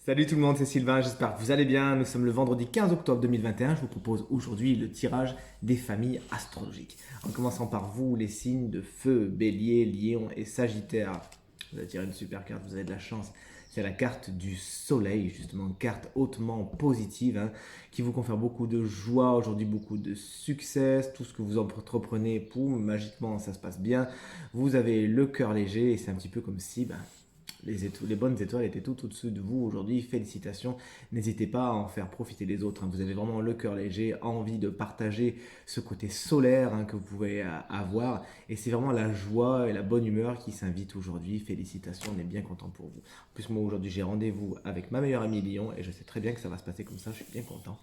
Salut tout le monde, c'est Sylvain, j'espère que vous allez bien. Nous sommes le vendredi 15 octobre 2021. Je vous propose aujourd'hui le tirage des familles astrologiques. En commençant par vous, les signes de feu, bélier, lion et sagittaire. Vous allez tirer une super carte, vous avez de la chance. C'est la carte du soleil, justement, une carte hautement positive qui vous confère beaucoup de joie, aujourd'hui beaucoup de succès. Tout ce que vous entreprenez, poum, magiquement ça se passe bien. Vous avez le cœur léger et c'est un petit peu comme si les bonnes étoiles étaient tout au-dessus de vous aujourd'hui. Félicitations. N'hésitez pas à en faire profiter les autres. Vous avez vraiment le cœur léger, envie de partager ce côté solaire que vous pouvez avoir. Et c'est vraiment la joie et la bonne humeur qui s'invitent aujourd'hui. Félicitations, on est bien content pour vous. En plus, moi aujourd'hui, j'ai rendez-vous avec ma meilleure amie Lyon et je sais très bien que ça va se passer comme ça. Je suis bien content.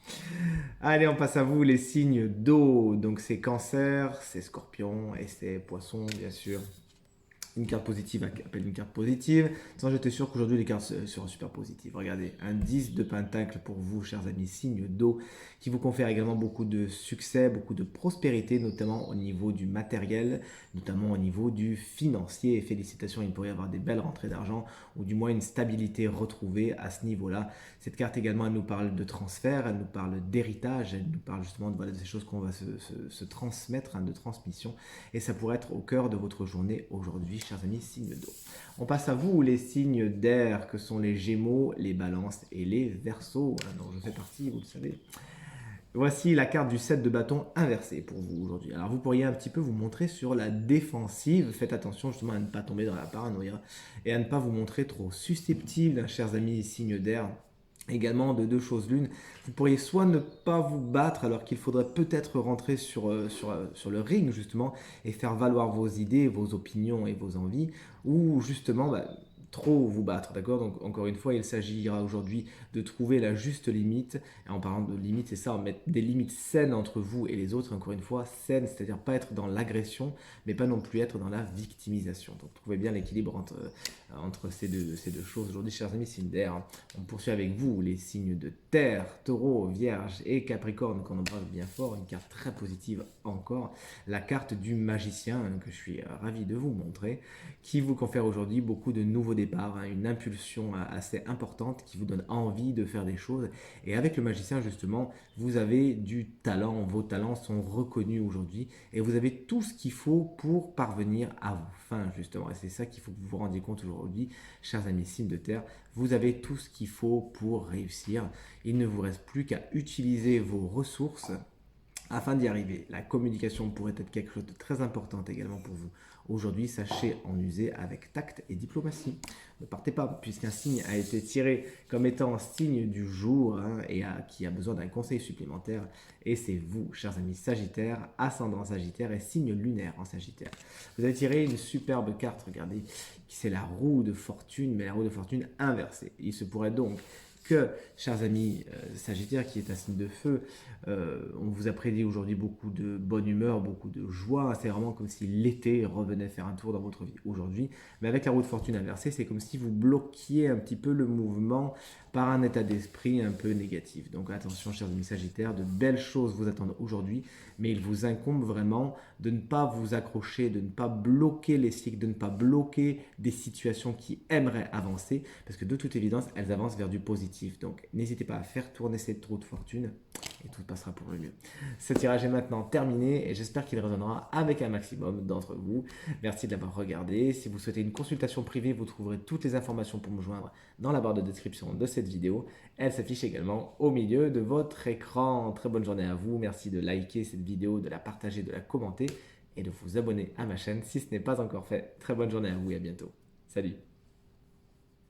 Allez, on passe à vous, les signes d'eau. Donc, c'est Cancer, c'est Scorpion et c'est Poisson, bien sûr. Une carte positive appelle une carte positive. Sans j'étais sûr qu'aujourd'hui les cartes seront super positives. Regardez, un 10 de pentacle pour vous, chers amis, signe d'eau, qui vous confère également beaucoup de succès, beaucoup de prospérité, notamment au niveau du matériel, notamment au niveau du financier. Et félicitations, il pourrait y avoir des belles rentrées d'argent, ou du moins une stabilité retrouvée à ce niveau-là. Cette carte également, elle nous parle de transfert, elle nous parle d'héritage, elle nous parle justement de ces choses qu'on va se transmettre, de transmission. Et ça pourrait être au cœur de votre journée aujourd'hui, chers amis, signes d'eau. On passe à vous, les signes d'air, que sont les Gémeaux, les Balances et les Verseaux, dont je fais partie, vous le savez. Voici la carte du 7 de bâton inversé pour vous aujourd'hui. Alors vous pourriez un petit peu vous montrer sur la défensive. Faites attention justement à ne pas tomber dans la paranoïa et à ne pas vous montrer trop susceptible, chers amis, signes d'air. Également de deux choses l'une, vous pourriez soit ne pas vous battre alors qu'il faudrait peut-être rentrer sur le ring justement et faire valoir vos idées, vos opinions et vos envies, ou justement trop vous battre, d'accord? Donc encore une fois, il s'agira aujourd'hui de trouver la juste limite. Et en parlant de limite, c'est ça, on met des limites saines entre vous et les autres, encore une fois, saines, c'est-à-dire pas être dans l'agression, mais pas non plus être dans la victimisation. Donc trouvez bien l'équilibre entre ces deux choses. Aujourd'hui, chers amis, signes d'air, on poursuit avec vous les signes de terre, taureau, vierge et capricorne qu'on embrasse bien fort. Une carte très positive encore, la carte du magicien que je suis ravi de vous montrer, qui vous confère aujourd'hui beaucoup de nouveaux départs, une impulsion assez importante qui vous donne envie de faire des choses. Et avec le magicien, justement, vous avez du talent, vos talents sont reconnus aujourd'hui et vous avez tout ce qu'il faut pour parvenir à vos fins, justement. Et c'est ça qu'il faut que vous vous rendiez compte aujourd'hui, chers amis signes de terre. Vous avez tout ce qu'il faut pour réussir. Il ne vous reste plus qu'à utiliser vos ressources afin d'y arriver. La communication pourrait être quelque chose de très important également pour vous. Aujourd'hui, sachez en user avec tact et diplomatie. Ne partez pas, puisqu'un signe a été tiré comme étant signe du jour qui a besoin d'un conseil supplémentaire. Et c'est vous, chers amis Sagittaire, ascendant Sagittaire et signe lunaire en Sagittaire. Vous avez tiré une superbe carte, regardez, qui c'est la roue de fortune, mais la roue de fortune inversée. Il se pourrait donc que, chers amis Sagittaire, qui est un signe de feu, on vous a prédit aujourd'hui beaucoup de bonne humeur, beaucoup de joie. C'est vraiment comme si l'été revenait faire un tour dans votre vie aujourd'hui. Mais avec la roue de fortune inversée, c'est comme si vous bloquiez un petit peu le mouvement par un état d'esprit un peu négatif. Donc attention, chers amis Sagittaires, de belles choses vous attendent aujourd'hui, mais il vous incombe vraiment de ne pas vous accrocher, de ne pas bloquer les cycles, de ne pas bloquer des situations qui aimeraient avancer, parce que de toute évidence, elles avancent vers du positif. Donc n'hésitez pas à faire tourner cette roue de fortune et tout passera pour le mieux. Ce tirage est maintenant terminé et j'espère qu'il résonnera avec un maximum d'entre vous. Merci de l'avoir regardé. Si vous souhaitez une consultation privée, vous trouverez toutes les informations pour me joindre dans la barre de description de cette vidéo. Elle s'affiche également au milieu de votre écran. Très bonne journée à vous. Merci de liker cette vidéo, de la partager, de la commenter et de vous abonner à ma chaîne si ce n'est pas encore fait. Très bonne journée à vous et à bientôt. Salut!